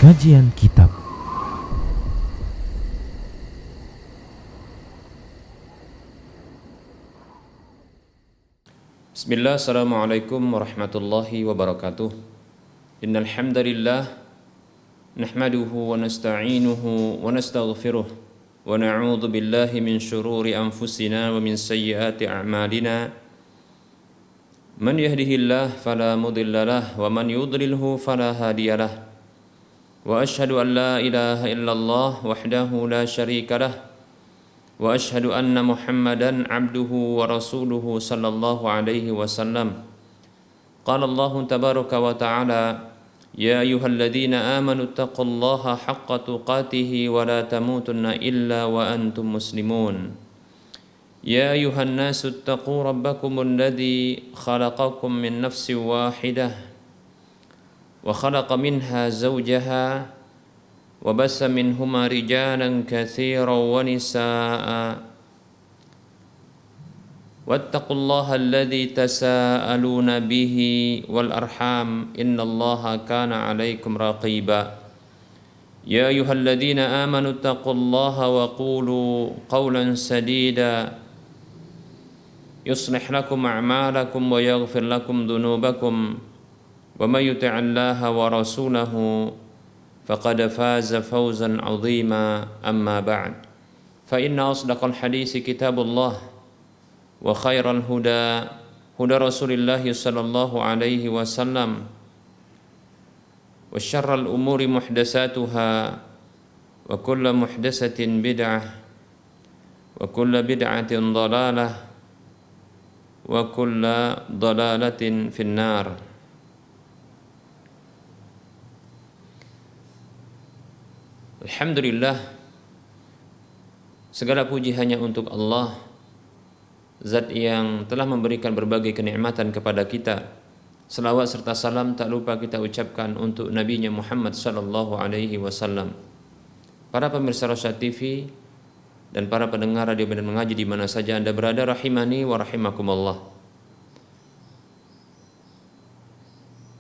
Kajian Kitab. Bismillah, assalamualaikum warahmatullahi wabarakatuh. Innal hamdalillah nahmaduhu wa nasta'inuhu wa nastaghfiruh wa na'udzu billahi min shururi anfusina wa min sayyiati a'malina. Man yahdihillah fala mudilla lahu wa man yudlilhu fala hadiyalah. Wa ashhadu an la ilaha illallah wahdahu la syarika lah. Wa ashhadu anna Muhammadan abduhu wa rasuluhu sallallahu alaihi wasallam. Qala Allah tabaraka wa ta'ala, ya ayyuhalladzina amanu taqullaha haqqa tuqatih wa la tamutunna illa wa antum muslimun. Ya ayyuhan nasu taqu rabbakum alladzi khalaqakum min nafsin wahidah wa khalaqa minha zawjaha wa bassa minhuma rijalan katsiran wa nisaa'a wattaqullaha alladzi tasaaluna bihi wal arham innallaha kana 'alaikum raqiba. Ya ayyuhalladzina amanu taqullaha wa qulu qawlan sadida yuslih lakum a'malakum wa yaghfir lakum dhunubakum wa may yuti'illaha wa rasulahu faqad faza fawzan 'azima. Amma ba'd, fa inna asdaqal hadisi kitabullah wa khairal huda huda Rasulillah sallallahu alaihi wasallam wa syarral umuri muhdatsatuha wa kullu muhdatsatin bid'ah wa kullu bid'atin dhalalah wa kullu dhalalatin finnar. Alhamdulillah, segala puji hanya untuk Allah, Zat yang telah memberikan berbagai kenikmatan kepada kita. Selawat serta salam tak lupa kita ucapkan untuk Nabi-Nya Muhammad sallallahu alaihi wasallam. Para pemirsa Rosyad TV dan para pendengar radio dan mengaji di mana saja Anda berada, rahimani wa rahimakumullah.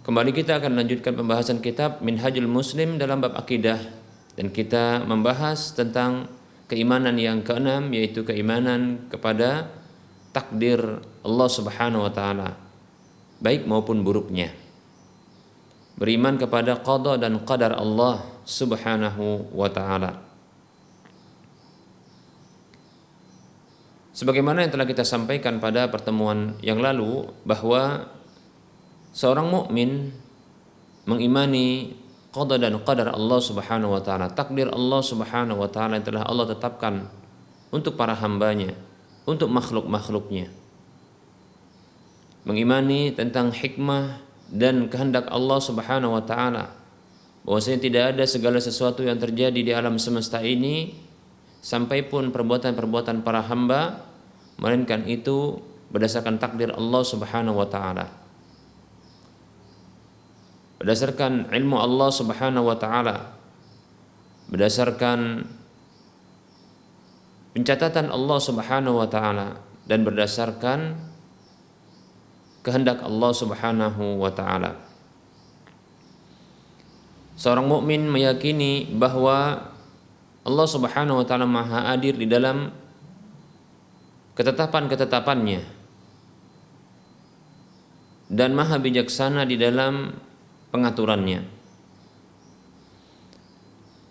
Kembali kita akan lanjutkan pembahasan kitab Minhajul Muslim dalam bab akidah, dan kita membahas tentang keimanan yang keenam, yaitu keimanan kepada takdir Allah Subhanahu wa taala, baik maupun buruknya. Beriman kepada qada dan qadar Allah Subhanahu wa taala. Sebagaimana yang telah kita sampaikan pada pertemuan yang lalu, bahwa seorang mukmin mengimani qada dan qadar Allah Subhanahu wa taala, takdir Allah Subhanahu wa taala yang telah Allah tetapkan untuk para hambanya, untuk makhluk-makhluknya. Mengimani tentang hikmah dan kehendak Allah Subhanahu wa taala, bahwasanya tidak ada segala sesuatu yang terjadi di alam semesta ini sampai pun perbuatan-perbuatan para hamba, melainkan itu berdasarkan takdir Allah Subhanahu wa taala, berdasarkan ilmu Allah Subhanahu wa taala, berdasarkan pencatatan Allah Subhanahu wa taala, dan berdasarkan kehendak Allah Subhanahu wa taala. Seorang mukmin meyakini bahwa Allah Subhanahu wa taala Maha Hadir di dalam ketetapan-ketetapannya dan Maha bijaksana di dalam pengaturannya.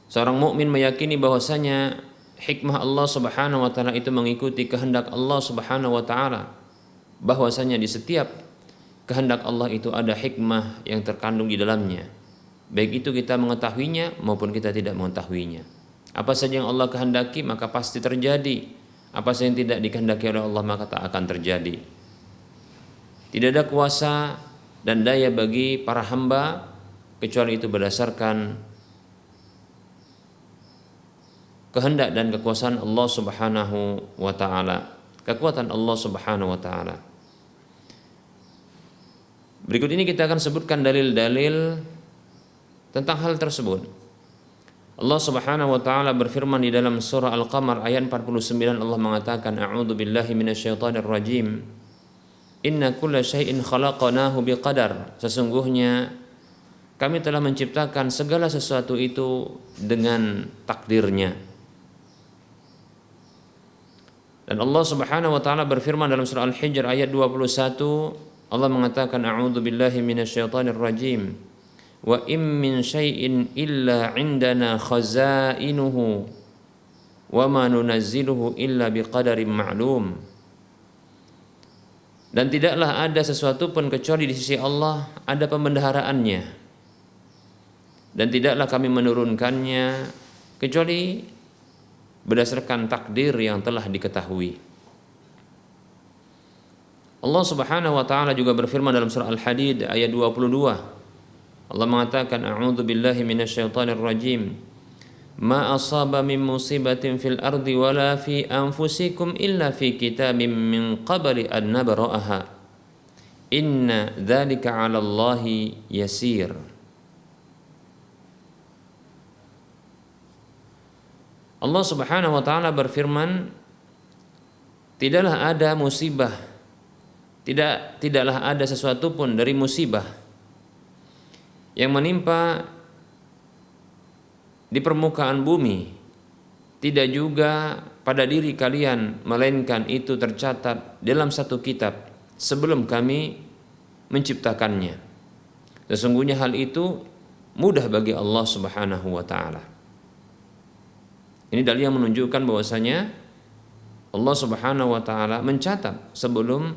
Seorang mukmin meyakini bahwasanya hikmah Allah Subhanahu wa taala itu mengikuti kehendak Allah Subhanahu wa taala, bahwasanya di setiap kehendak Allah itu ada hikmah yang terkandung di dalamnya, baik itu kita mengetahuinya maupun kita tidak mengetahuinya. Apa saja yang Allah kehendaki maka pasti terjadi, apa saja yang tidak dikehendaki oleh Allah maka tak akan terjadi. Tidak ada kuasa dan daya bagi para hamba kecuali itu berdasarkan kehendak dan kekuasaan Allah Subhanahu wa taala, kekuatan Allah Subhanahu wa taala. Berikut ini kita akan sebutkan dalil-dalil tentang hal tersebut. Allah Subhanahu wa taala berfirman di dalam surah Al-Qamar ayat 49, Allah mengatakan, a'udzu billahi minasyaitonir rajim. Inna kulla syai'in khalaqnahu biqadar. Sesungguhnya kami telah menciptakan segala sesuatu itu dengan takdirnya. Dan Allah Subhanahu wa taala berfirman dalam surah Al-Hijr ayat 21, Allah mengatakan a'udzu billahi minasyaitonir rajim. Wa im min syai'in illa 'indana khazainuhu wa ma nunazziluhu illa biqadarin ma'lum. Dan tidaklah ada sesuatu pun kecuali di sisi Allah ada pemendaharaannya. Dan tidaklah kami menurunkannya kecuali berdasarkan takdir yang telah diketahui. Allah Subhanahu wa taala juga berfirman dalam surah Al-Hadid ayat 22. Allah mengatakan a'udzu billahi minasyaitonir rajim. Ma asaba min musibatin fil ardi wala fi anfusikum illa fi kitabim min qabli an nabra'aha. Inna dzalika 'ala Allahi yasir. Allah Subhanahu wa taala berfirman, tidaklah ada musibah, tidaklah ada sesuatu pun dari musibah yang menimpa di permukaan bumi, tidak juga pada diri kalian, melainkan itu tercatat dalam satu kitab sebelum kami menciptakannya. Sesungguhnya hal itu mudah bagi Allah Subhanahu wa taala. Ini dalil yang menunjukkan bahwasanya Allah Subhanahu wa taala mencatat sebelum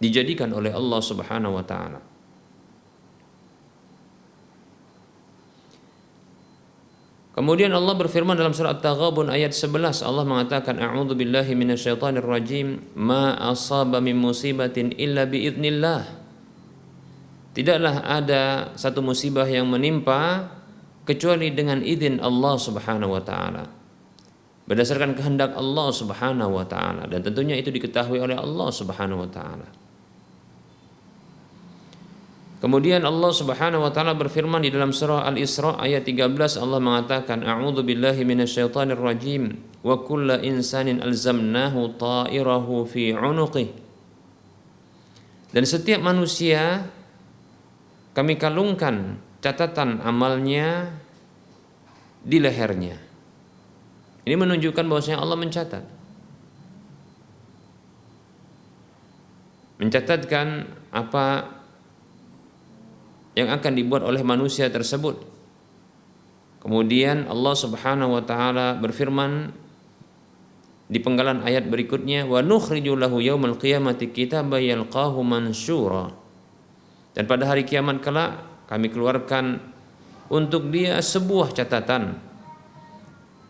dijadikan oleh Allah Subhanahu wa taala. Kemudian Allah berfirman dalam surah At-Taghabun ayat 11, Allah mengatakan a'udzu billahi minasyaitonir rajim, ma asaba min musibatin illa biidznillah. Tidaklah ada satu musibah yang menimpa kecuali dengan izin Allah Subhanahu wa taala. Berdasarkan kehendak Allah Subhanahu wa taala, dan tentunya itu diketahui oleh Allah Subhanahu wa taala. Kemudian Allah Subhanahu wa taala berfirman di dalam surah Al-Isra ayat 13, Allah mengatakan a'udzu billahi minasyaitonir rajim wa kullu insanin alzamnahu ta'irahu fi 'unuqih. Dan setiap manusia kami kalungkan catatan amalnya di lehernya. Ini menunjukkan bahwasanya Allah mencatatkan apa yang akan dibuat oleh manusia tersebut. Kemudian Allah Subhanahu wa taala berfirman di penggalan ayat berikutnya, wa nukhriju lahu yaumal qiyamati kitaban yalqahu mansyura. Dan pada hari kiamat kelak kami keluarkan untuk dia sebuah catatan,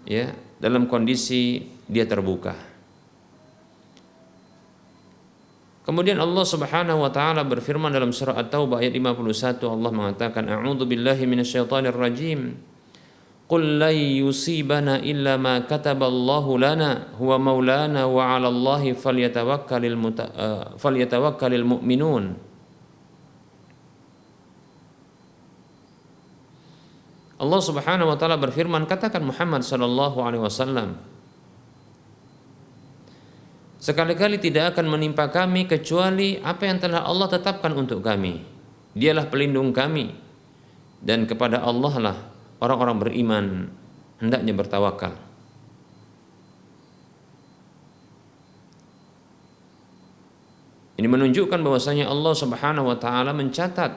ya, dalam kondisi dia terbuka. Kemudian Allah Subhanahu wa taala berfirman dalam surah At-Taubah ayat 51, Allah mengatakan a'udzu billahi minasyaitonir rajim. Qul la yusibana illa ma kataballahu lana huwa maulana wa 'ala Allahi falyatawakkalul mu'minun. Allah Subhanahu wa taala berfirman, katakan Muhammad sallallahu alaihi wasallam, sekali-kali tidak akan menimpa kami kecuali apa yang telah Allah tetapkan untuk kami. Dialah pelindung kami, dan kepada Allah lah orang-orang beriman hendaknya bertawakal. Ini menunjukkan bahwasanya Allah Subhanahu wa taala mencatat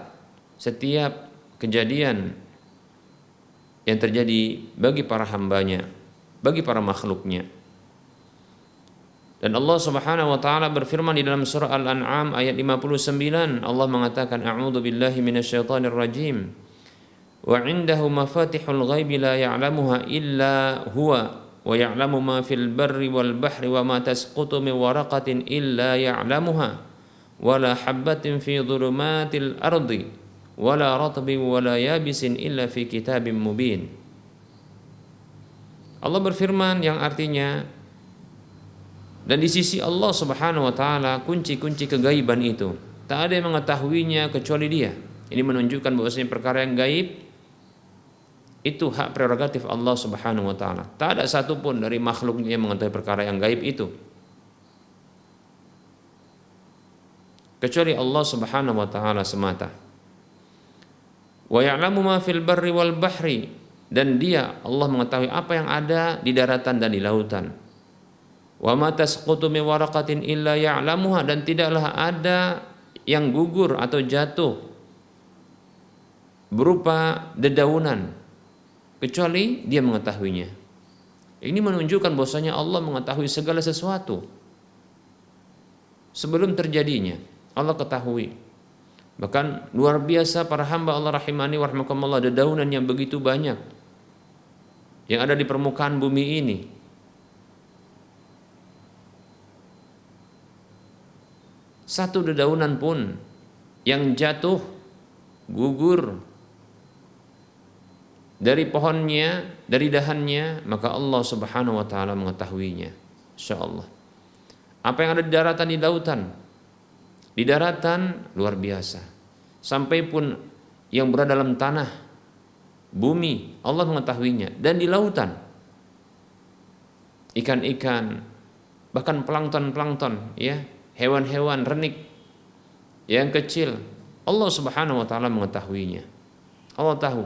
setiap kejadian yang terjadi bagi para hambanya, bagi para makhluknya. Dan Allah Subhanahu wa taala berfirman di dalam surah Al-An'am ayat 59, Allah mengatakan a'udzu billahi minasyaitonir rajim. Wa 'indahu mafatihul ghaibi la ya'lamuha illa huwa wa ya'lamu ma fil barri wal bahri wa ma tasqutu min waraqatin illa ya'lamuha wa la habatin fi dhulumatil ardi wa la ratbin wa la yabisin illa fi kitabim mubin. Allah berfirman yang artinya, dan di sisi Allah Subhanahu wa taala kunci-kunci kegaiban itu tak ada yang mengetahuinya kecuali Dia. Ini menunjukkan bahwasanya perkara yang gaib itu hak prerogatif Allah Subhanahu wa taala. Tak ada satupun dari makhluknya yang mengetahui perkara yang gaib itu kecuali Allah Subhanahu wa taala semata. Wa ya'lamu ma fil barri wal bahri, dan dia Allah mengetahui apa yang ada di daratan dan di lautan. Wa ma tasqutu min waraqatin illa ya'lamuha, dan tidaklah ada yang gugur atau jatuh berupa dedaunan kecuali dia mengetahuinya. Ini menunjukkan bahwasanya Allah mengetahui segala sesuatu sebelum terjadinya. Allah ketahui. Bahkan luar biasa para hamba Allah rahimani wa rahimakumullah, dedaunan yang begitu banyak yang ada di permukaan bumi ini. Satu dedaunan pun yang jatuh, gugur dari pohonnya, dari dahannya, maka Allah Subhanahu wa taala mengetahuinya. Insyaallah. Apa yang ada di daratan, di lautan? Di daratan luar biasa. Sampai pun yang berada dalam tanah, bumi, Allah mengetahuinya. Dan di lautan, ikan-ikan, bahkan plankton-plankton, ya, hewan-hewan renik yang kecil, Allah Subhanahu wa taala mengetahuinya. Allah tahu.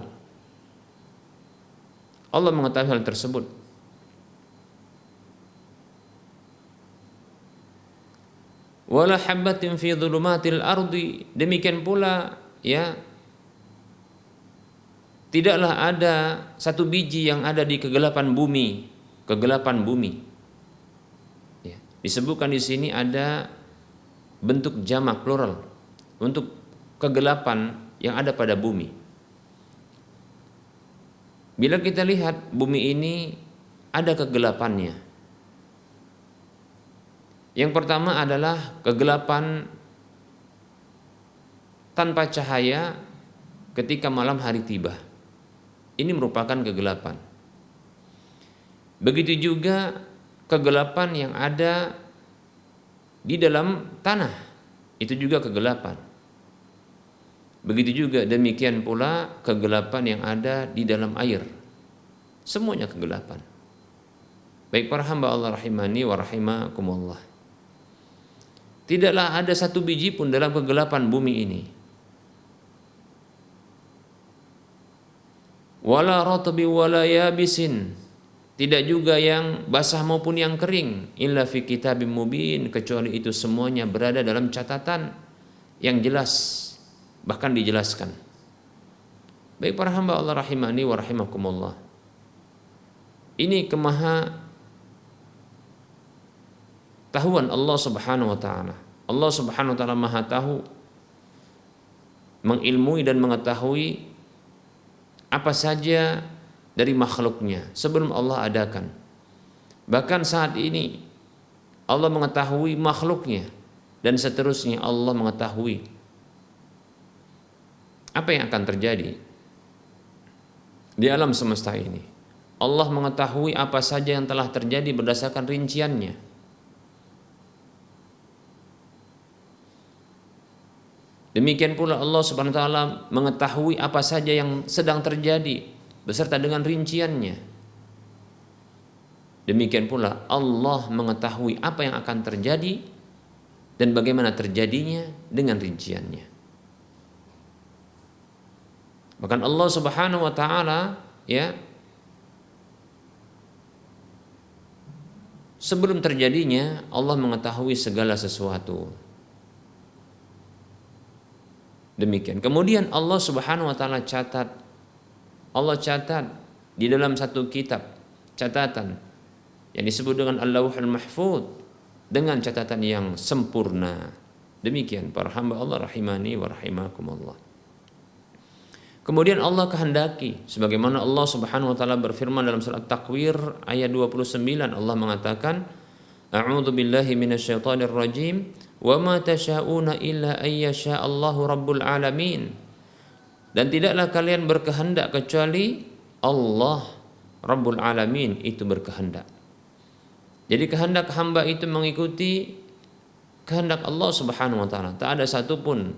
Allah mengetahui hal tersebut. Wala habbatin fi dhulumatil ardi, demikian pula ya, tidaklah ada satu biji yang ada di kegelapan bumi, ya, disebutkan di sini ada bentuk jamak plural untuk kegelapan yang ada pada bumi. Bila kita lihat bumi ini ada kegelapannya. Yang pertama adalah kegelapan tanpa cahaya ketika malam hari tiba. Ini merupakan kegelapan. Begitu juga kegelapan yang ada di dalam tanah, itu juga kegelapan. Begitu juga demikian pula kegelapan yang ada di dalam air. Semuanya kegelapan. Baik para hamba Allah rahimani wa rahimakumullah. Tidaklah ada satu biji pun dalam kegelapan bumi ini. Wala ratbi wala yabisin, tidak juga yang basah maupun yang kering, illa fi kitabim mubin, kecuali itu semuanya berada dalam catatan yang jelas, bahkan dijelaskan. Baik para hamba Allah rahimani wa rahimakumullah. Ini tahuan Allah Subhanahu wa taala. Allah Subhanahu wa taala Maha tahu, mengilmui dan mengetahui apa saja dari makhluknya sebelum Allah adakan. Bahkan saat ini Allah mengetahui makhluknya, dan seterusnya Allah mengetahui apa yang akan terjadi di alam semesta ini. Allah mengetahui apa saja yang telah terjadi berdasarkan rinciannya. Demikian pula Allah Subhanahu wa taala mengetahui apa saja yang sedang terjadi beserta dengan rinciannya. Demikian pula Allah mengetahui apa yang akan terjadi dan bagaimana terjadinya dengan rinciannya. Bahkan Allah Subhanahu wa taala ya, sebelum terjadinya Allah mengetahui segala sesuatu. Demikian. Kemudian Allah Subhanahu wa taala catat. Allah catat di dalam satu kitab catatan yang disebut dengan Al-Lauhul Mahfuz dengan catatan yang sempurna. Demikian para hamba Allah rahimani wa rahimakumullah. Kemudian Allah kehendaki, sebagaimana Allah Subhanahu wa taala berfirman dalam surat Takwir ayat 29, Allah mengatakan, A'udzu billahi minasyaitonir rajim. Wa ma tasyauna illa ayyasha Allahu rabbul alamin. Dan tidaklah kalian berkehendak kecuali Allah Rabbul Alamin itu berkehendak. Jadi kehendak hamba itu mengikuti kehendak Allah Subhanahu wa taala. Tak ada satupun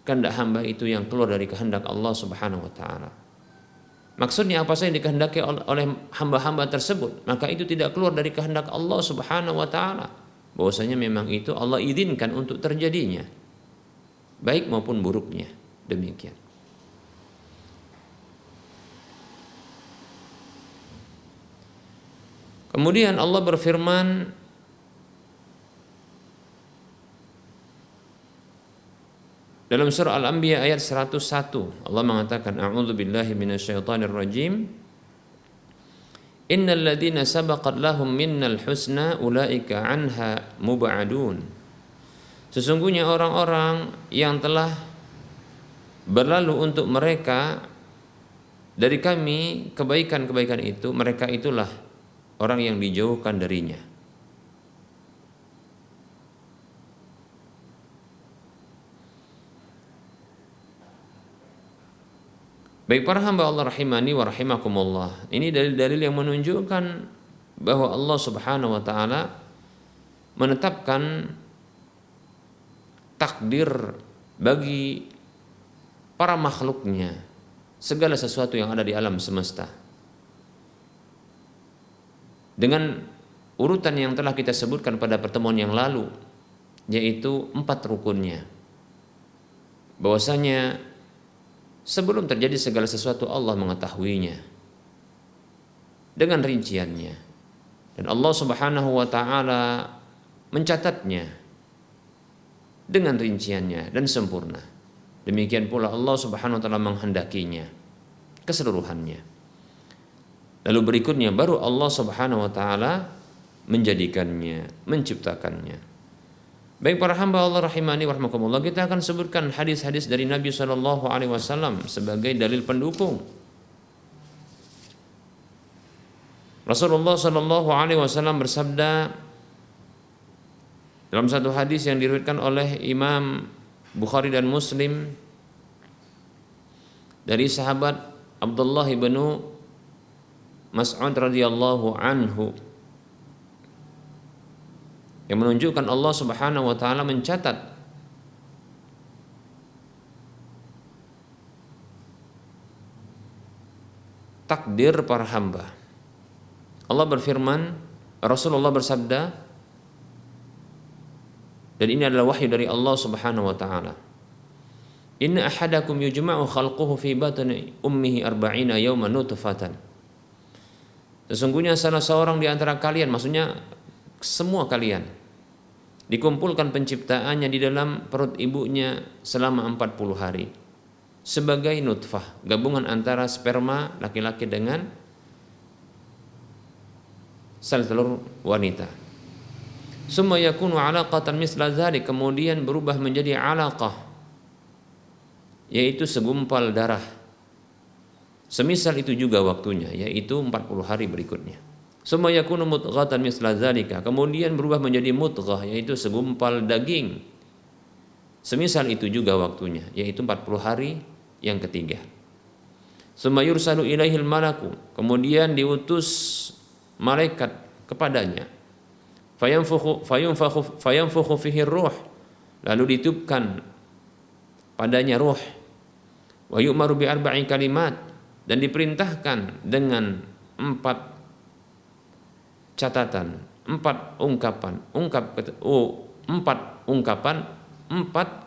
kehendak hamba itu yang keluar dari kehendak Allah Subhanahu wa taala. Maksudnya apa saja yang dikehendaki oleh hamba-hamba tersebut, maka itu tidak keluar dari kehendak Allah Subhanahu wa taala. Bahwasanya memang itu Allah izinkan untuk terjadinya, baik maupun buruknya. Demikian. Kemudian Allah berfirman dalam surah Al-Anbiya ayat 101, Allah mengatakan, A'udzu billahi minasyaitonir rajim. Innal ladzina sabaqat lahum minnal husna ulaika anha mub'adun. Sesungguhnya orang-orang yang telah berlalu untuk mereka dari kami kebaikan-kebaikan itu, mereka itulah orang yang dijauhkan darinya. Baik para hamba Allah rahimani wa rahimakumullah, ini dalil-dalil yang menunjukkan bahwa Allah Subhanahu wa taala menetapkan takdir bagi para makhluknya, segala sesuatu yang ada di alam semesta, dengan urutan yang telah kita sebutkan pada pertemuan yang lalu, yaitu 4 rukunnya. Bahwasanya sebelum terjadi segala sesuatu Allah mengetahuinya dengan rinciannya, dan Allah Subhanahu wa taala mencatatnya dengan rinciannya dan sempurna. Demikian pula Allah Subhanahu wa taala menghendakinya keseluruhannya. Lalu berikutnya baru Allah Subhanahu wa taala menjadikannya, menciptakannya. Baik para hamba Allah rahimani wa rahimakumullah, kita akan sebutkan hadis-hadis dari Nabi SAW sebagai dalil pendukung. Rasulullah SAW bersabda dalam satu hadis yang diriwayatkan oleh Imam Bukhari dan Muslim dari sahabat Abdullah bin Mas'ud radhiyallahu anhu, yang menunjukkan Allah Subhanahu wa taala mencatat takdir para hamba. Allah berfirman, Rasulullah bersabda, dan ini adalah wahyu dari Allah Subhanahu wa taala. Inna ahadakum yujma'u khalquhu fi batni ummihi arba'ina yawman nutfatan. Sesungguhnya salah seorang di antara kalian, maksudnya semua kalian, dikumpulkan penciptaannya di dalam perut ibunya selama 40 hari sebagai nutfah, gabungan antara sperma laki-laki dengan sel telur wanita. Summa yakunu 'alaqatan misla dzalik, kemudian berubah menjadi 'alaqah, yaitu segumpal darah. Semisal itu juga waktunya, yaitu 40 hari berikutnya. Summa yakunu mudghatan misla dzalika, kemudian berubah menjadi mudghah, yaitu segumpal daging. Semisal itu juga waktunya, yaitu 40 hari yang ketiga. Summa yursalu ilaihil malaku, kemudian diutus malaikat kepadanya. Fayunfakhu fihi ruh, lalu ditiupkan padanya ruh. Wa yu'maru bi arba'i kalimat, dan diperintahkan dengan 4 catatan, 4 ungkapan, 4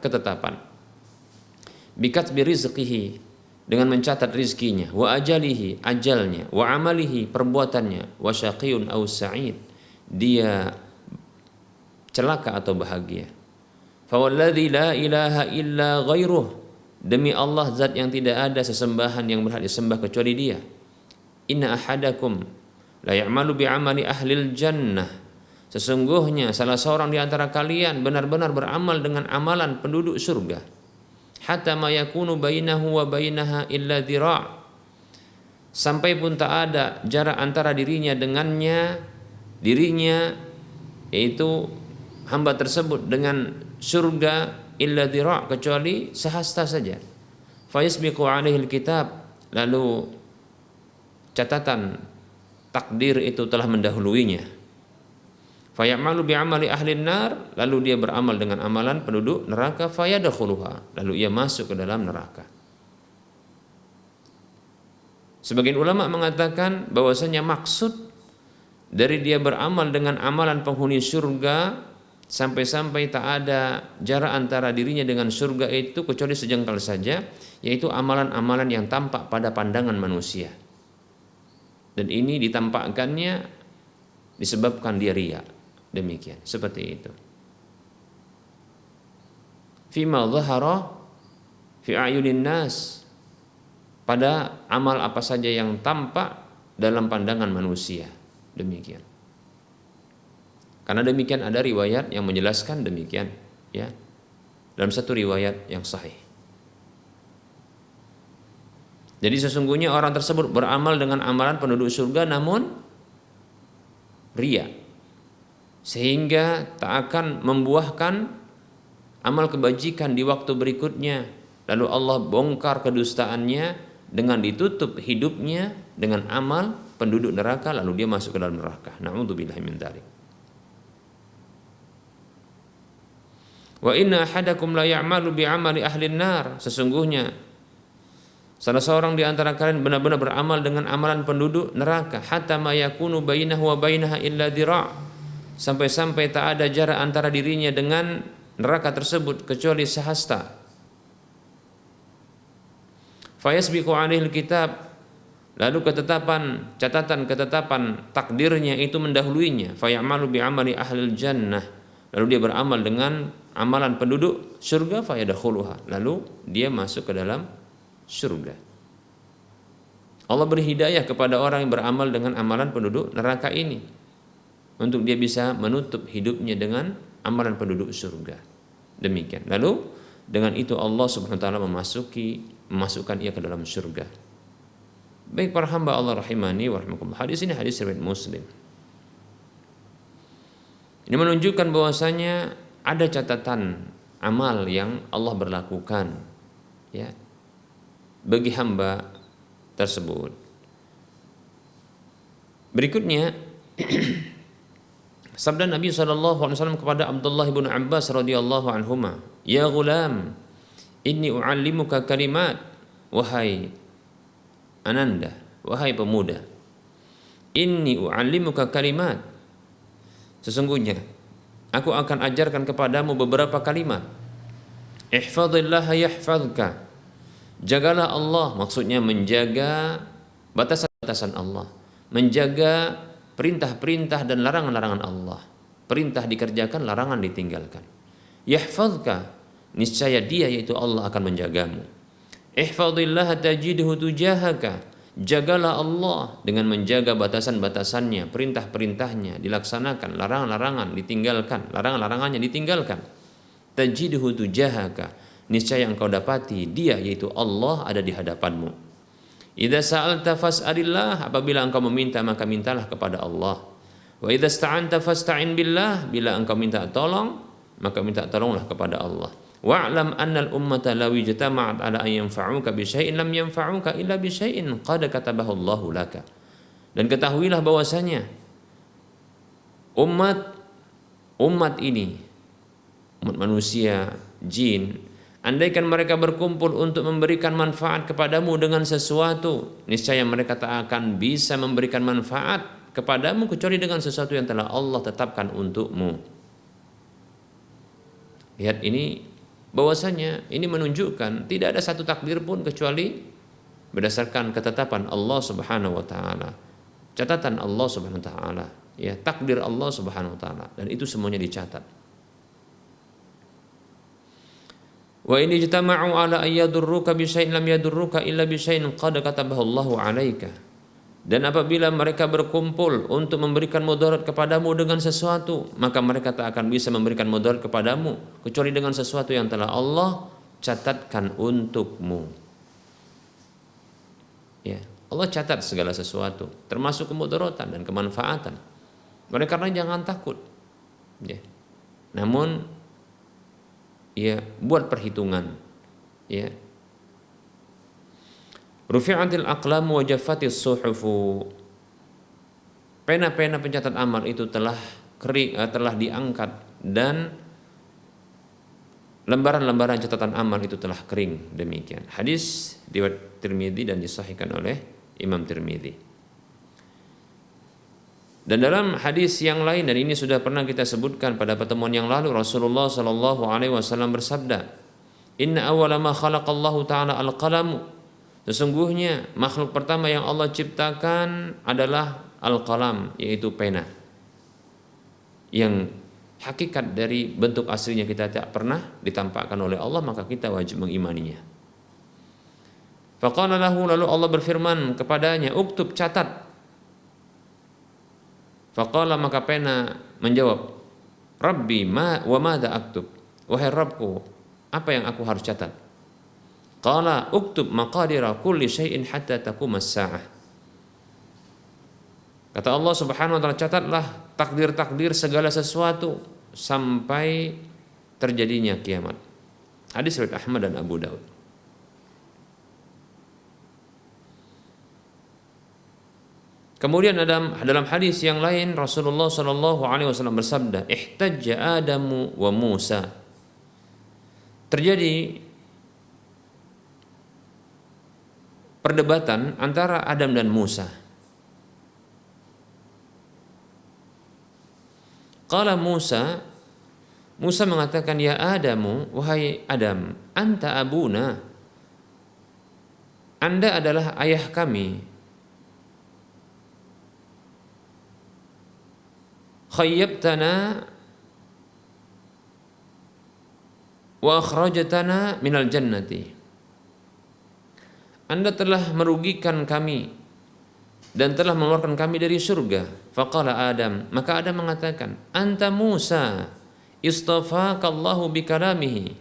ketetapan. Bikatbi rizqihi, dengan mencatat rizkinya, wa ajalihi, ajalnya, wa amalihi, perbuatannya, wa syaqiyun aw sa'id, dia celaka atau bahagia. Fa walladzi la ilaha illa ghairuh, demi Allah zat yang tidak ada sesembahan yang berhak disembah kecuali Dia. Inna ahadakum la ya'malu bi'amali ahlil jannah, sesungguhnya salah seorang di antara kalian benar-benar beramal dengan amalan penduduk surga. Hatta ma yakunu bainahu wa bainaha illa dhira', sampai pun tak ada jarak antara dirinya dengannya, dirinya yaitu hamba tersebut dengan surga, illa dhira', kecuali sehasta saja. Fayasbiqu 'alaihil kitab, lalu catatan takdir itu telah mendahuluinya. Fayamalu bi'amali ahli nar, lalu dia beramal dengan amalan penduduk neraka. Fayadkhuluha, lalu ia masuk ke dalam neraka. Sebagian ulama mengatakan bahwasanya maksud dari dia beramal dengan amalan penghuni surga sampai-sampai tak ada jarak antara dirinya dengan surga itu kecuali sejengkal saja, yaitu amalan-amalan yang tampak pada pandangan manusia. Dan ini ditampakkannya disebabkan dia riya. Demikian, seperti itu. Fima dhahara fi ayunin nas, pada amal apa saja yang tampak dalam pandangan manusia. Demikian. Karena demikian ada riwayat yang menjelaskan demikian, ya. Dalam satu riwayat yang sahih. Jadi sesungguhnya orang tersebut beramal dengan amalan penduduk surga namun riya, sehingga tak akan membuahkan amal kebajikan di waktu berikutnya. Lalu Allah bongkar kedustaannya dengan ditutup hidupnya dengan amal penduduk neraka, lalu dia masuk ke dalam neraka. Na'udzubillahi min dzalik. Wa inna ahadakum la ya'malu bi'amali ahli nar, sesungguhnya salah seorang di antara kalian benar-benar beramal dengan amalan penduduk neraka, hatta ma yakunu bainahu wa bainaha illa dira', sampai-sampai tak ada jarak antara dirinya dengan neraka tersebut kecuali sehasta. Fayasbiqu alaihi kitab, lalu catatan takdirnya itu mendahuluinya. Fayamalu bi'amali ahlil jannah, lalu dia beramal dengan amalan penduduk surga. Fayadkhuluha, lalu dia masuk ke dalam surga. Allah beri hidayah kepada orang yang beramal dengan amalan penduduk neraka ini, untuk dia bisa menutup hidupnya dengan amalan penduduk surga. Demikian. Lalu dengan itu Allah Subhanahu wa taala memasukkan ia ke dalam surga. Baik para hamba Allah rahimani wa rahimakumullah. Hadis ini hadis riwayat Muslim. Ini menunjukkan bahwasanya ada catatan amal yang Allah berlakukan, ya, bagi hamba tersebut. Berikutnya sabda Nabi SAW kepada Abdullah bin Abbas radhiyallahu anhuma, ya ghulam, inni u'allimuka kalimat, wahai ananda, wahai pemuda, inni u'allimuka kalimat, sesungguhnya aku akan ajarkan kepadamu beberapa kalimat. Ihfadillah yahfadka, jagalah Allah, maksudnya menjaga batasan-batasan Allah, menjaga perintah-perintah dan larangan-larangan Allah. Perintah dikerjakan, larangan ditinggalkan. Yahfadka, niscaya dia yaitu Allah akan menjagamu. Ihfadillah tajidhu tujahaka, jagalah Allah dengan menjaga batasan-batasannya, perintah-perintahnya dilaksanakan, larangan-larangan ditinggalkan, larangan-larangannya ditinggalkan. Tajidhu tujahaka, niscaya engkau dapati dia yaitu Allah ada di hadapanmu. Idza sa'alta fas'alillah, apabila engkau meminta maka mintalah kepada Allah. Wa idza sta'anta fasta'in billah, bila engkau minta tolong maka minta tolonglah kepada Allah. Wa'lam anna al-ummata law ijtama'at ala an yanfa'uka bi syai'in lam yanfa'uka illa bi syai'in qad katabahu Allahu laka. Dan ketahuilah bahwasanya umat ini, umat manusia, jin, andaikan mereka berkumpul untuk memberikan manfaat kepadamu dengan sesuatu, niscaya mereka tak akan bisa memberikan manfaat kepadamu kecuali dengan sesuatu yang telah Allah tetapkan untukmu. Lihat ini, bahwasanya ini menunjukkan tidak ada satu takdir pun kecuali berdasarkan ketetapan Allah Subhanahu wa taala. Catatan Allah Subhanahu wa taala, ya, takdir Allah Subhanahu wa taala, dan itu semuanya dicatat. Wa in ijtama'u ala ayyadurruka bi syai'in lam yadurruka illa bi syai'in qad katabahu Allahu 'alaika. Dan apabila mereka berkumpul untuk memberikan mudarat kepadamu dengan sesuatu, maka mereka tak akan bisa memberikan mudarat kepadamu kecuali dengan sesuatu yang telah Allah catatkan untukmu. Ya, Allah catat segala sesuatu, termasuk kemudaratan dan kemanfaatan. Oleh karena jangan takut. Ya. Namun ya, buat perhitungan, ya. Rufi'atil aqlam wa jaffatis suhufu, pena-pena pencatat amal itu telah diangkat dan lembaran-lembaran catatan amal itu telah kering. Demikian hadis riwayat Tirmidzi dan disahihkan oleh Imam Tirmidzi. Dan dalam hadis yang lain, dan ini sudah pernah kita sebutkan pada pertemuan yang lalu, Rasulullah sallallahu alaihi wasallam bersabda, "Inna awwala ma khalaqallahu ta'ala al-qalam." Sesungguhnya makhluk pertama yang Allah ciptakan adalah al-qalam, yaitu pena. yang hakikat dari bentuk aslinya kita tidak pernah ditampakkan oleh Allah, maka kita wajib mengimaninya. Faqala lahu, lalu Allah berfirman kepadanya, uktub, catat. Faqala, maka pena menjawab, Rabbi wa madza aktub, wahai Rabbku, apa yang aku harus catat? Qala uktub maqadira kulli syai'in hatta taqumas sa'ah. Kata Allah Subhanahu wa taala, catatlah takdir-takdir segala sesuatu sampai terjadinya kiamat. Hadis riwayat Ahmad dan Abu Daud. Kemudian dalam hadis yang lain Rasulullah Shallallahu Alaihi Wasallam bersabda, ihtajja Adamu wa Musa. Terjadi perdebatan antara Adam dan Musa. Qala Musa mengatakan, ya Adamu, wahai Adam, anta abuna, Anda adalah ayah kami. Khayyabtana wa akhrajtana minal jannati. Anda telah merugikan kami dan telah mengeluarkan kami dari surga. Faqala Adam, maka Adam mengatakan, anta Musa istafakallahu bikalamihi.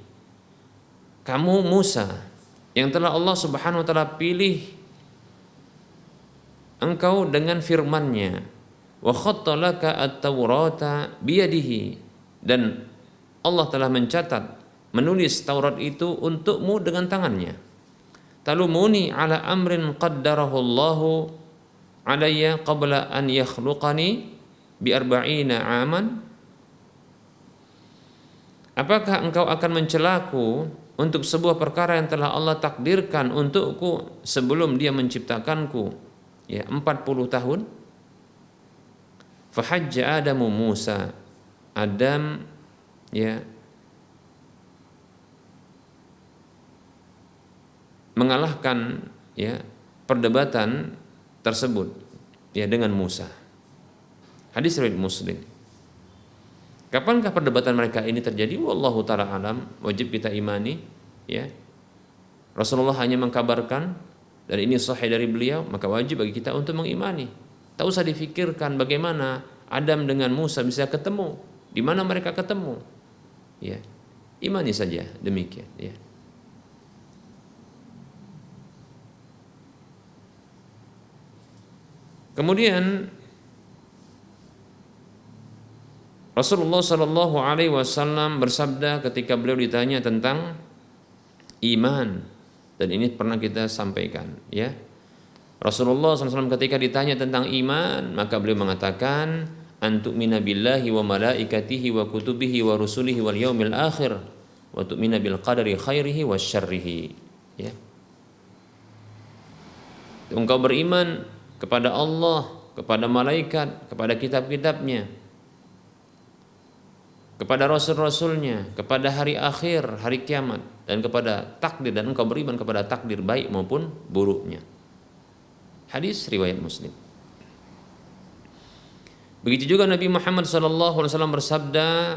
Kamu Musa yang telah Allah Subhanahu wa taala pilih engkau dengan firman-Nya. Wa khattalaka at-taurata biyadihi, dan Allah telah mencatat, menulis Taurat itu untukmu dengan tangannya. Talumuni ala amrin qaddarahu Allahu alayya qabla an yakhluqani bi 40 aman. Apakah engkau akan mencelaku untuk sebuah perkara yang telah Allah takdirkan untukku sebelum Dia menciptakanku, ya, 40 tahun? Fahajja Adamu Musa. Adam, ya, mengalahkan, ya, perdebatan tersebut, ya, dengan Musa. Hadis riwayat Muslim. Kapankah perdebatan mereka ini terjadi? Wallahu ta'ala alam. Wajib kita imani, ya. Rasulullah hanya mengkabarkan dan ini sahih dari beliau, maka wajib bagi kita untuk mengimani. Tak usah difikirkan bagaimana Adam dengan Musa bisa ketemu, di mana mereka ketemu. Ya, imani saja demikian. Ya. Kemudian Rasulullah Shallallahu Alaihi Wasallam bersabda ketika beliau ditanya tentang iman, dan ini pernah kita sampaikan, ya. Rasulullah SAW ketika ditanya tentang iman, maka beliau mengatakan, antu'mina billahi wa malaikatihi wa kutubihi wa rusulihi wal yaumil akhir wa tu'mina bil qadari khairihi wa syarrihi. Ya. Engkau beriman kepada Allah, kepada malaikat, kepada kitab-kitabnya, kepada rasul-rasulnya, kepada hari akhir, hari kiamat, dan kepada takdir, dan engkau beriman kepada takdir baik maupun buruknya. Hadis riwayat Muslim. Begitu juga Nabi Muhammad SAW bersabda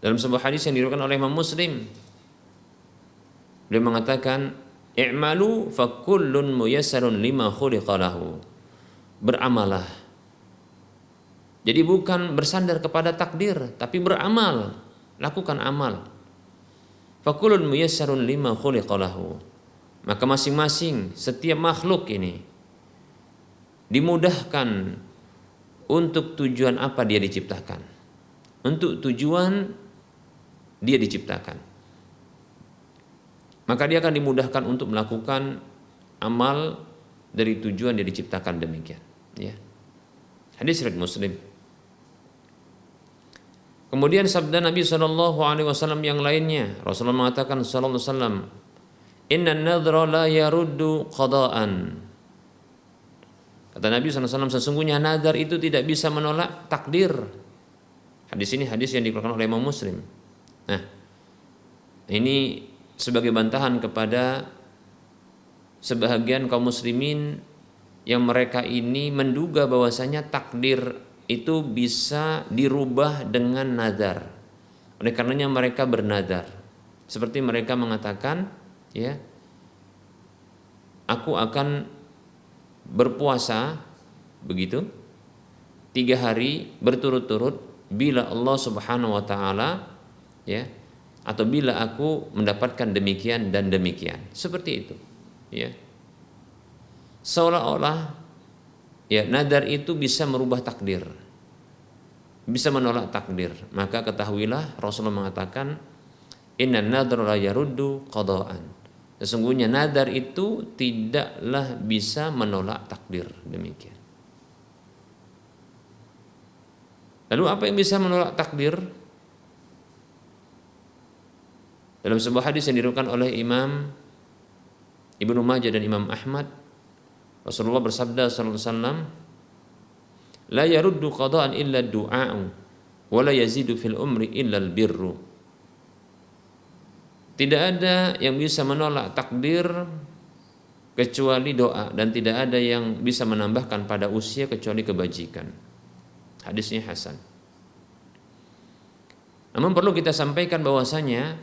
dalam sebuah hadis yang diriwayatkan oleh Imam Muslim. Beliau mengatakan, i'malu fa kullun muyassarun lima khuliqa lahu. Beramalah. Jadi bukan bersandar kepada takdir, tapi beramal, lakukan amal. Fa kullun muyassarun lima khuliqa lahu. Maka masing-masing setiap makhluk ini dimudahkan untuk tujuan apa dia diciptakan. Untuk tujuan dia diciptakan. Maka dia akan dimudahkan untuk melakukan amal dari tujuan dia diciptakan demikian. Ya. Hadis riwayat Muslim. Kemudian sabda Nabi SAW yang lainnya, Rasulullah mengatakan SAW, Inna nadhra la yaruddu qada'an. Kata Nabi SAW, sesungguhnya nadar itu tidak bisa menolak takdir. Hadis ini hadis yang dikeluarkan oleh Imam Muslim. Nah, ini sebagai bantahan kepada sebahagian kaum muslimin yang mereka ini menduga bahwasanya takdir itu bisa dirubah dengan nadar. Oleh karenanya mereka bernadar. Seperti mereka mengatakan, ya, aku akan berpuasa begitu 3 hari berturut-turut bila Allah Subhanahu wa taala, ya, atau bila aku mendapatkan demikian dan demikian. Seperti itu, ya. Seolah-olah, ya, nadar itu bisa merubah takdir, bisa menolak takdir. Maka ketahuilah Rasulullah mengatakan, inna nadra la yaruddu qada'an. Sesungguhnya nadar itu tidaklah bisa menolak takdir. Demikian. Lalu apa yang bisa menolak takdir? Dalam sebuah hadis yang diriwayatkan oleh Imam Ibnu Majah dan Imam Ahmad, Rasulullah bersabda sallallahu alaihi wasallam, la yaruddu qada'an illa du'a'u wa la yazidu fil umri illa al-birru. Tidak ada yang bisa menolak takdir kecuali doa, dan tidak ada yang bisa menambahkan pada usia kecuali kebajikan. Hadisnya hasan. Namun perlu kita sampaikan bahwasanya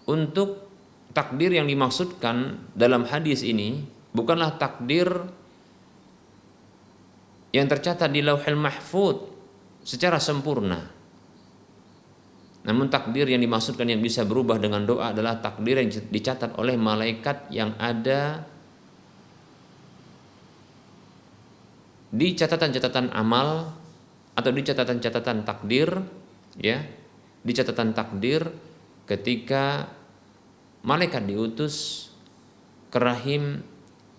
untuk takdir yang dimaksudkan dalam hadis ini bukanlah takdir yang tercatat di Lauhul Mahfuz secara sempurna. Namun takdir yang dimaksudkan yang bisa berubah dengan doa adalah takdir yang dicatat oleh malaikat yang ada di catatan-catatan amal atau di catatan-catatan takdir, ya, di catatan takdir ketika malaikat diutus ke rahim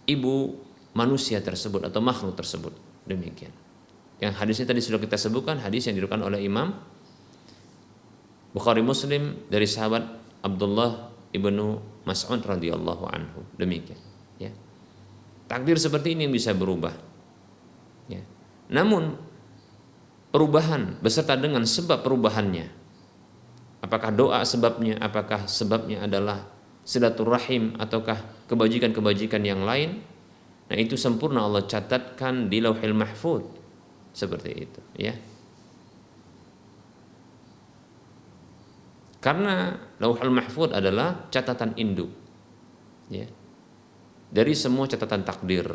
ibu manusia tersebut atau makhluk tersebut. Demikian. Yang hadisnya tadi sudah kita sebutkan, hadis yang diriwayatkan oleh Imam Bukhari Muslim dari sahabat Abdullah ibnu Mas'ud radhiyallahu anhu. Demikian, ya. Takdir seperti ini yang bisa berubah, ya. Namun perubahan beserta dengan sebab perubahannya, apakah doa sebabnya, apakah sebabnya adalah silaturahim ataukah kebajikan-kebajikan yang lain, nah itu sempurna Allah catatkan di Lauhul Mahfuz seperti itu, ya. Karena Lauhul Mahfuz adalah catatan induk, ya, dari semua catatan takdir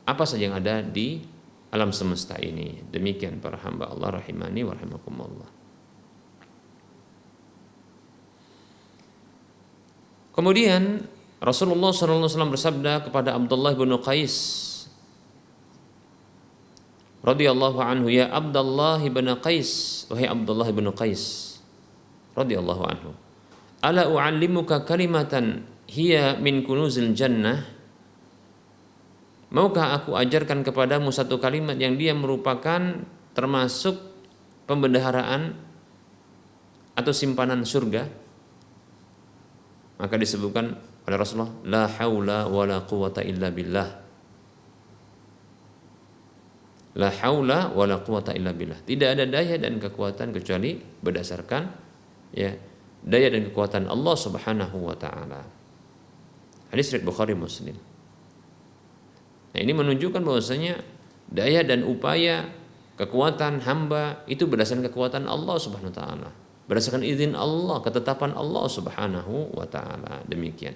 apa saja yang ada di alam semesta ini. Demikian para hamba Allah rahimani wa rahimakumullah. Kemudian Rasulullah SAW bersabda kepada Abdullah bin Qais radhiyallahu anhu, ya Abdullah bin Qais, wahai Abdullah bin Qais radhiyallahu anhu, ala u'allimuka kalimatan hiya min kunuzil jannah, maukah aku ajarkan kepadamu satu kalimat yang dia merupakan termasuk pembendaharaan atau simpanan surga? Maka disebutkan oleh Rasulullah, la haula wala quwata illa billah. La haula wala quwata illa billah. Tidak ada daya dan kekuatan kecuali berdasarkan, ya, daya dan kekuatan Allah Subhanahu wa taala. Hadis riwayat Bukhari Muslim. Nah, ini menunjukkan bahwasanya daya dan upaya kekuatan hamba itu berdasarkan kekuatan Allah Subhanahu wa taala, berdasarkan izin Allah, ketetapan Allah Subhanahu wa taala. Demikian.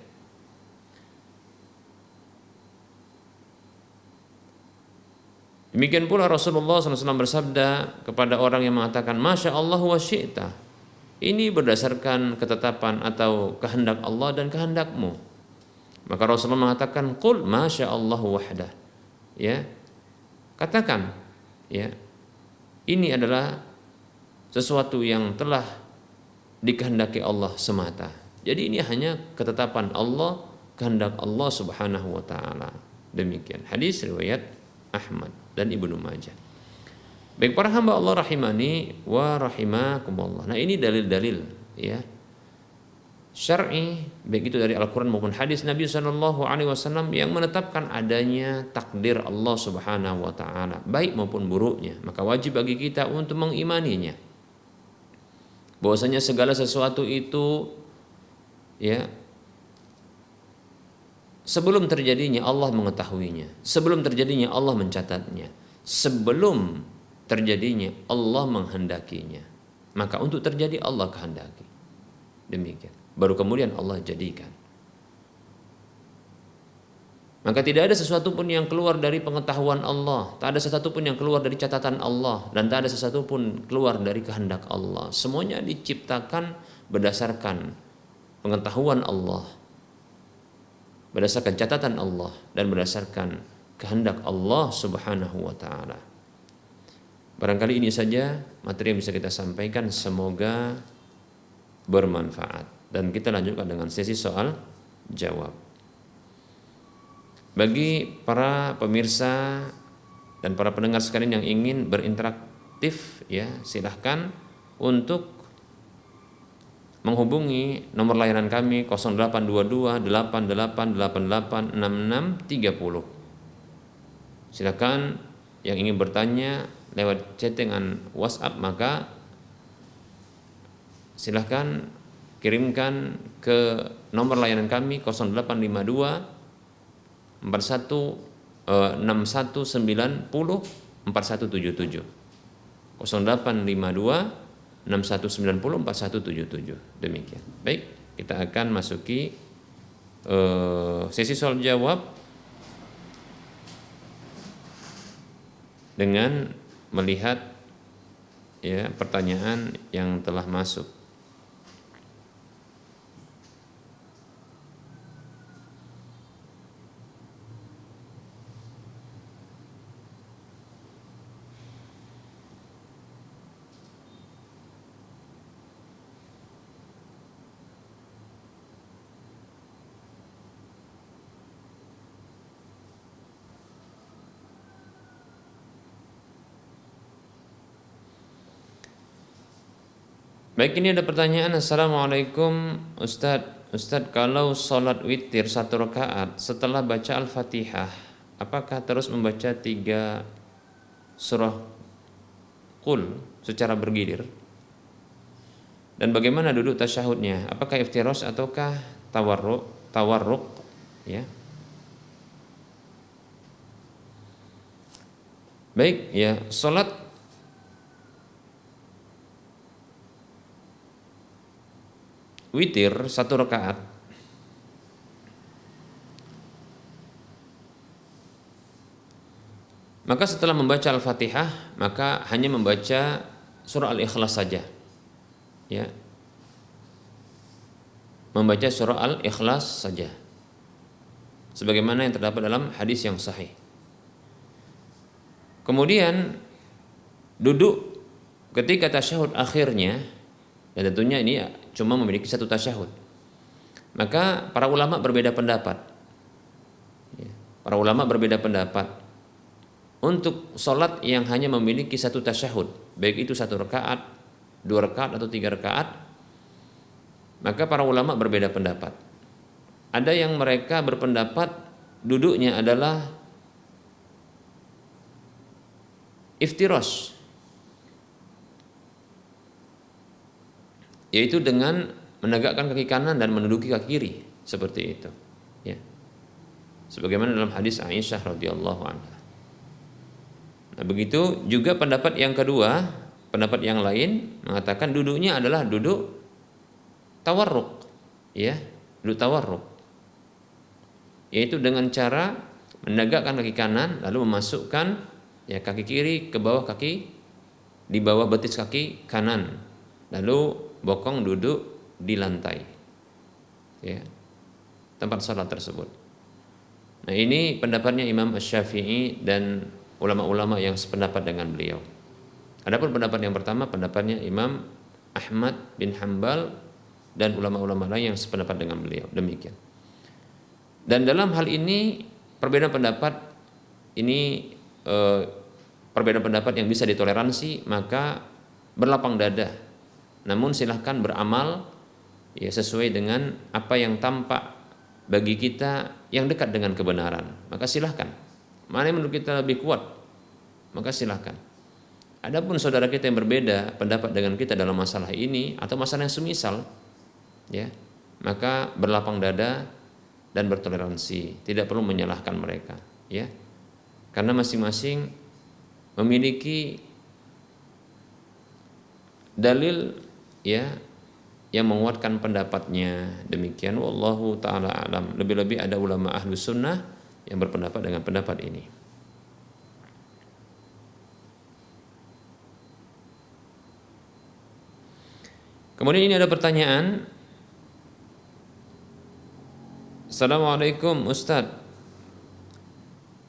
Demikian pula Rasulullah SAW bersabda kepada orang yang mengatakan Masya Allah wa syi'ta, ini berdasarkan ketetapan atau kehendak Allah dan kehendakmu. Maka Rasulullah mengatakan qul Masya Allah wahdah, ya, katakan, ya, ini adalah sesuatu yang telah dikehendaki Allah semata. Jadi ini hanya ketetapan Allah, kehendak Allah Subhanahu wa taala. Demikian. Hadis riwayat Ahmad dan Ibnu Majah. Baik para hamba Allah rahimani wa rahimakumullah. Nah, ini dalil-dalil, ya, syar'i, baik itu dari Al-Quran maupun hadis Nabi SAW yang menetapkan adanya takdir Allah Subhanahu wa taala, baik maupun buruknya. Maka wajib bagi kita untuk mengimaninya, bahwasanya segala sesuatu itu, ya, sebelum terjadinya Allah mengetahuinya, sebelum terjadinya Allah mencatatnya, sebelum terjadinya, Allah menghendakinya. Maka untuk terjadi Allah kehendaki. Demikian. Baru kemudian Allah jadikan. Maka tidak ada sesuatu pun yang keluar dari pengetahuan Allah, tak ada sesuatu pun yang keluar dari catatan Allah, dan tak ada sesuatu pun keluar dari kehendak Allah. Semuanya diciptakan berdasarkan pengetahuan Allah, berdasarkan catatan Allah, dan berdasarkan kehendak Allah Subhanahu wa ta'ala. Barangkali ini saja materi yang bisa kita sampaikan, semoga bermanfaat. Dan kita lanjutkan dengan sesi soal jawab. Bagi para pemirsa dan para pendengar sekalian yang ingin berinteraktif, ya silahkan untuk menghubungi nomor layanan kami 0822 8888 6630. Silakan yang ingin bertanya lewat chattingan WhatsApp, maka silahkan kirimkan ke nomor layanan kami 0852 61 6190 4177 0852 6190 4177. Demikian. Baik, kita akan masuki sesi soal jawab dengan melihat ya pertanyaan yang telah masuk. Baik, ini ada pertanyaan. Assalamualaikum Ustadz, kalau sholat witir 1 rakaat setelah baca Al-Fatihah, apakah terus membaca 3 surah Qul secara bergilir? Dan bagaimana duduk tasyahudnya? Apakah iftirash ataukah tawarruk? Ya. Baik, ya, sholat witir 1 rakaat maka setelah membaca Al-Fatihah maka hanya membaca surah Al-Ikhlas saja, ya, membaca surah Al-Ikhlas saja sebagaimana yang terdapat dalam hadis yang sahih. Kemudian duduk ketika tasyahud akhirnya, dan tentunya ini cuma memiliki 1 tasyahud. Maka para ulama berbeda pendapat. Para ulama berbeda pendapat untuk sholat yang hanya memiliki 1 tasyahud, baik itu 1 rakaat, 2 rakaat atau 3 rakaat. Maka para ulama berbeda pendapat. Ada yang mereka berpendapat duduknya adalah iftirash, yaitu dengan menegakkan kaki kanan dan menduduki kaki kiri, seperti itu, ya. Sebagaimana dalam hadis Aisyah radhiyallahu anha. Nah, begitu juga pendapat yang kedua, pendapat yang lain mengatakan duduknya adalah duduk tawarruk, ya, duduk tawarruk, yaitu dengan cara menegakkan kaki kanan lalu memasukkan ya kaki kiri ke bawah kaki, di bawah betis kaki kanan, lalu bokong duduk di lantai, ya, tempat sholat tersebut. Nah, ini pendapatnya Imam Asy-Syafi'i dan ulama-ulama yang sependapat dengan beliau. Adapun pendapat yang pertama, pendapatnya Imam Ahmad bin Hanbal dan ulama-ulama lain yang sependapat dengan beliau. Demikian. Dan dalam hal ini perbedaan pendapat ini perbedaan pendapat yang bisa ditoleransi, maka berlapang dada. Namun silahkan beramal ya sesuai dengan apa yang tampak bagi kita yang dekat dengan kebenaran. Maka silahkan. Mana yang menurut kita lebih kuat, maka silahkan. Adapun saudara kita yang berbeda pendapat dengan kita dalam masalah ini atau masalah yang semisal, ya, maka berlapang dada dan bertoleransi. Tidak perlu menyalahkan mereka, ya. Karena masing-masing memiliki dalil ya yang menguatkan pendapatnya. Demikian wallahu taala alam. Lebih-lebih ada ulama ahlus sunnah yang berpendapat dengan pendapat ini. Kemudian ini ada pertanyaan. Assalamualaikum Ustadz.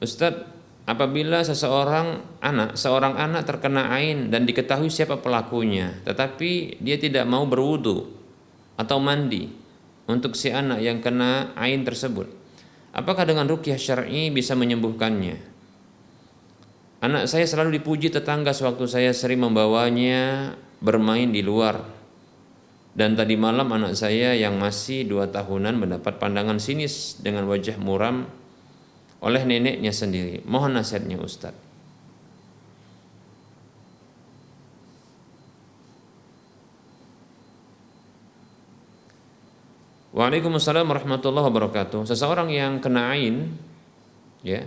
Ustadz, apabila seorang anak terkena ain dan diketahui siapa pelakunya, tetapi dia tidak mau berwudu atau mandi untuk si anak yang kena ain tersebut, apakah dengan ruqyah syar'i bisa menyembuhkannya? Anak saya selalu dipuji tetangga sewaktu saya sering membawanya bermain di luar. Dan tadi malam anak saya yang masih 2 tahunan mendapat pandangan sinis dengan wajah muram oleh neneknya sendiri. Mohon nasihatnya Ustaz. Waalaikumsalam warahmatullahi wabarakatuh. Seseorang yang kena ain ya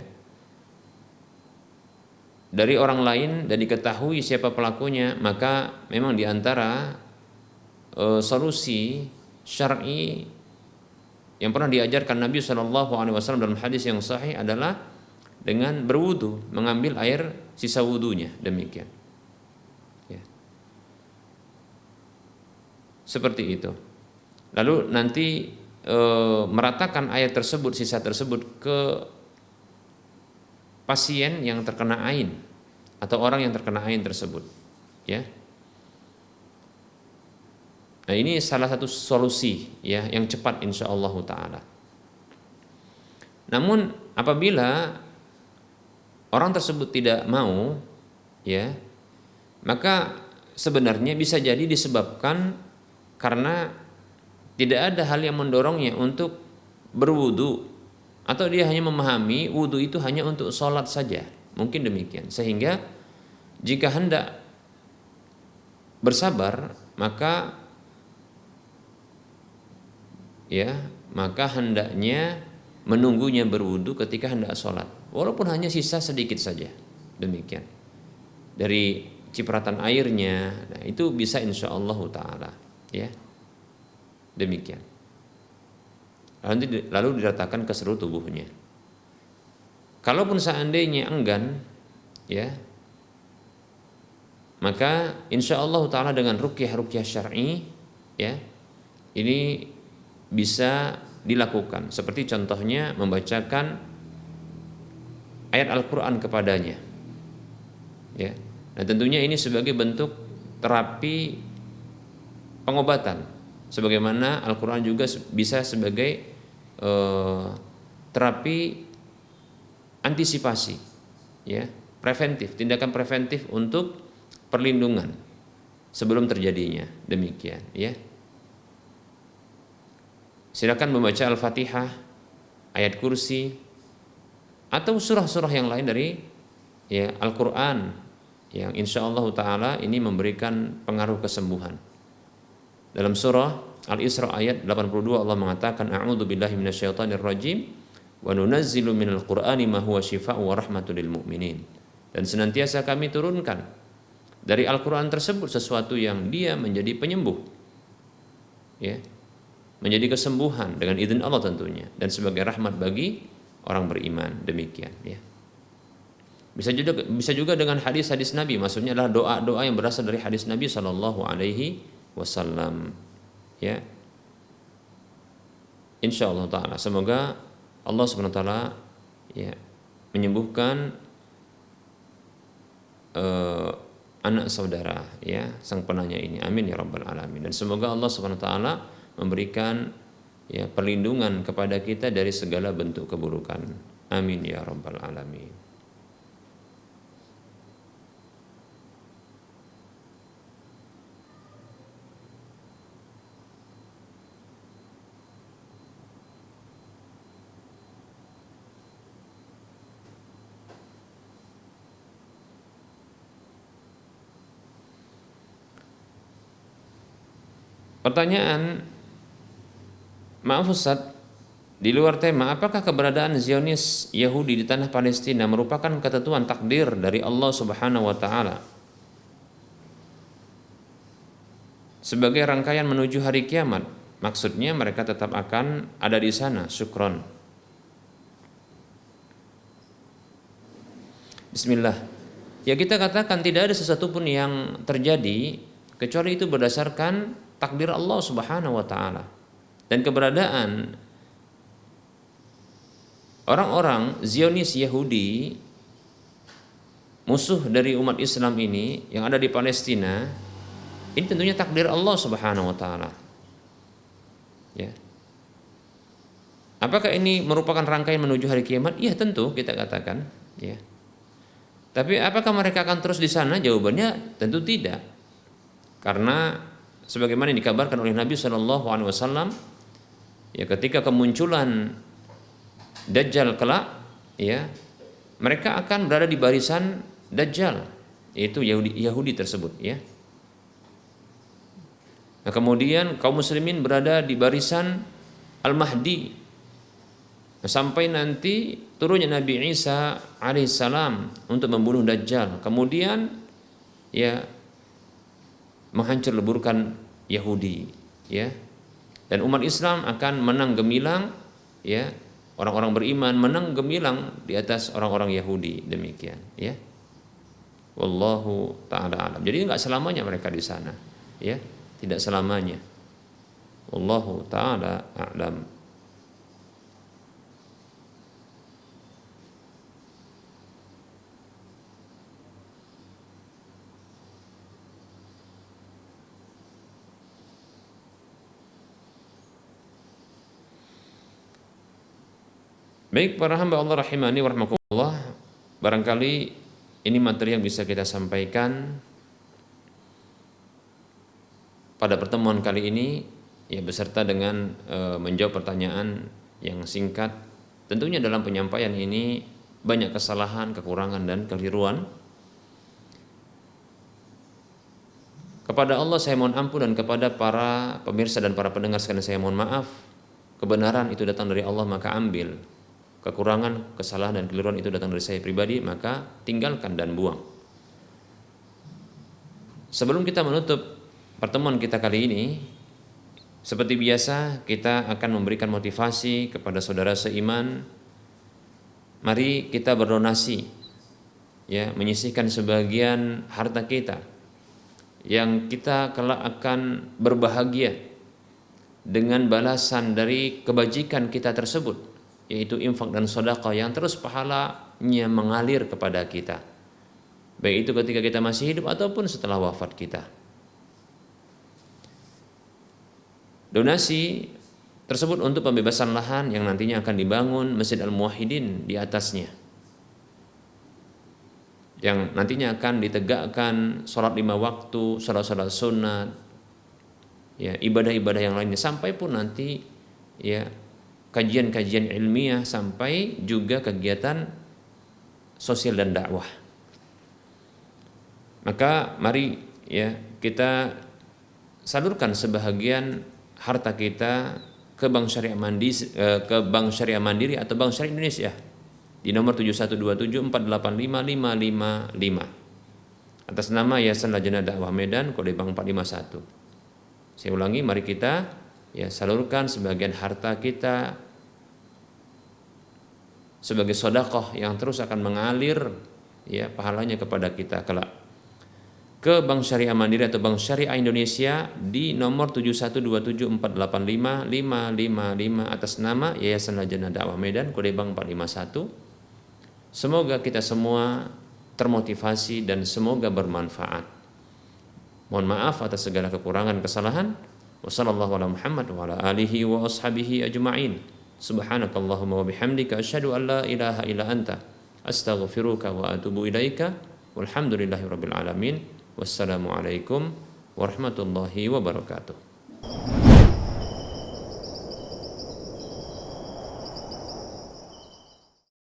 dari orang lain dan diketahui siapa pelakunya, maka memang diantara solusi syar'i yang pernah diajarkan Nabi SAW dalam hadis yang sahih adalah dengan berwudu, mengambil air sisa wudunya, demikian. Ya. Seperti itu. Lalu nanti meratakan air tersebut, sisa tersebut ke pasien yang terkena ain atau orang yang terkena ain tersebut. Ya. Nah ini salah satu solusi ya yang cepat insyaallah taala. Namun apabila orang tersebut tidak mau ya, maka sebenarnya bisa jadi disebabkan karena tidak ada hal yang mendorongnya untuk berwudu, atau dia hanya memahami wudu itu hanya untuk sholat saja, mungkin demikian. Sehingga jika hendak bersabar maka hendaknya menunggunya berwudu ketika hendak sholat, walaupun hanya sisa sedikit saja, demikian dari cipratan airnya. Nah, itu bisa insyaallah taala ya, demikian. Lalu diratakan ke seluruh tubuhnya. Kalaupun seandainya enggan ya, maka insyaallah taala dengan ruqyah syar'i ya, ini bisa dilakukan. Seperti contohnya membacakan ayat Al-Quran kepadanya ya. Nah tentunya ini sebagai bentuk terapi pengobatan, sebagaimana Al-Quran juga bisa sebagai terapi antisipasi ya, preventif, tindakan preventif untuk perlindungan sebelum terjadinya, demikian ya. Silakan membaca Al-Fatihah, ayat kursi, atau surah-surah yang lain dari ya Al-Quran yang insyaallah ta'ala ini memberikan pengaruh kesembuhan. Dalam surah Al-Isra ayat 82 Allah mengatakan a'udzu billahi minasyaitonir rajim wa nunazzilu minal qur'ani ma huwa syifaa'un wa rahmatul lil mu'minin. Dan senantiasa kami turunkan dari Al-Quran tersebut sesuatu yang dia menjadi penyembuh ya, menjadi kesembuhan dengan izin Allah tentunya, dan sebagai rahmat bagi orang beriman, demikian ya. Bisa juga dengan hadis-hadis Nabi, maksudnya adalah doa-doa yang berasal dari hadis Nabi Shallallahu Alaihi Wasallam ya. Insyaallah taala semoga Allah Subhanahu wa taala ya menyembuhkan anak saudara ya sang penanya ini, amin ya rabbal alamin. Dan semoga Allah Subhanahu wa taala memberikan ya perlindungan kepada kita dari segala bentuk keburukan, amin ya rabbal alamin. Pertanyaan, maaf Ustaz, di luar tema, apakah keberadaan Zionis Yahudi di tanah Palestina merupakan ketentuan takdir dari Allah Subhanahu wa taala? sebagai rangkaian menuju hari kiamat. Maksudnya mereka tetap akan ada di sana, syukron. Bismillah. Ya kita katakan tidak ada sesuatu pun yang terjadi kecuali itu berdasarkan takdir Allah Subhanahu wa taala. Dan keberadaan orang-orang Zionis Yahudi, musuh dari umat Islam ini yang ada di Palestina, ini tentunya takdir Allah Subhanahu wa taala. Ya. Apakah ini merupakan rangkaian menuju hari kiamat? Iya, tentu kita katakan, ya. Tapi apakah mereka akan terus di sana? Jawabannya tentu tidak. Karena sebagaimana yang dikabarkan oleh Nabi SAW, ya ketika kemunculan Dajjal kelak, ya mereka akan berada di barisan Dajjal, yaitu Yahudi tersebut, ya. Nah, kemudian kaum muslimin berada di barisan Al-Mahdi, sampai nanti turunnya Nabi Isa alaihissalam untuk membunuh Dajjal, kemudian ya menghancur leburkan Yahudi, ya, dan umat Islam akan menang gemilang, ya, orang-orang beriman menang gemilang di atas orang-orang Yahudi, demikian, ya. Wallahu ta'ala alam. Jadi nggak selamanya mereka di sana, ya, tidak selamanya. Wallahu ta'ala a'lam. Baik para hamba Allah rahimani wa rahmakumullah, barangkali ini materi yang bisa kita sampaikan pada pertemuan kali ini, ya, beserta dengan menjawab pertanyaan yang singkat. Tentunya dalam penyampaian ini banyak kesalahan, kekurangan dan keliruan. Kepada Allah saya mohon ampun, dan kepada para pemirsa dan para pendengar sekalian saya mohon maaf. Kebenaran itu datang dari Allah, maka ambil. Kekurangan, kesalahan dan keliruan itu datang dari saya pribadi, maka tinggalkan dan buang. Sebelum kita menutup pertemuan kita kali ini, seperti biasa kita akan memberikan motivasi kepada saudara seiman. Mari kita berdonasi, ya, menyisihkan sebagian harta kita yang kita kelak akan berbahagia dengan balasan dari kebajikan kita tersebut, yaitu infak dan sedekah yang terus pahalanya mengalir kepada kita, baik itu ketika kita masih hidup ataupun setelah wafat kita. Donasi tersebut untuk pembebasan lahan yang nantinya akan dibangun Masjid Al-Muwahhidin di atasnya, yang nantinya akan ditegakkan sholat 5 waktu, sholat-sholat sunat, ya, ibadah-ibadah yang lainnya, sampai pun nanti, ya, kajian-kajian ilmiah, sampai juga kegiatan sosial dan dakwah. Maka mari, ya, kita salurkan sebahagian harta kita ke Bank Syariah Mandiri atau Bank Syariah Indonesia di nomor 7127485555 atas nama Yayasan Lajnah Dakwah Medan, kode bank 451. Saya ulangi, mari kita, ya, salurkan sebagian harta kita sebagai sedekah yang terus akan mengalir, ya, pahalanya kepada kita kelak, ke Bank Syariah Mandiri atau Bank Syariah Indonesia di nomor 7127485555 atas nama Yayasan Lajnah Dakwah Medan, kode bank 451. Semoga kita semua termotivasi dan semoga bermanfaat. Mohon maaf atas segala kekurangan kesalahan. Wassallallahu ala Muhammad wa ala alihi wa ashabihi ajma'in. Subhanakallahumma wa bihamdika asyhadu an la ilaha illa anta astaghfiruka wa atubu ilaika. Walhamdulillahi rabbil alamin. Wassalamualaikum warahmatullahi wabarakatuh.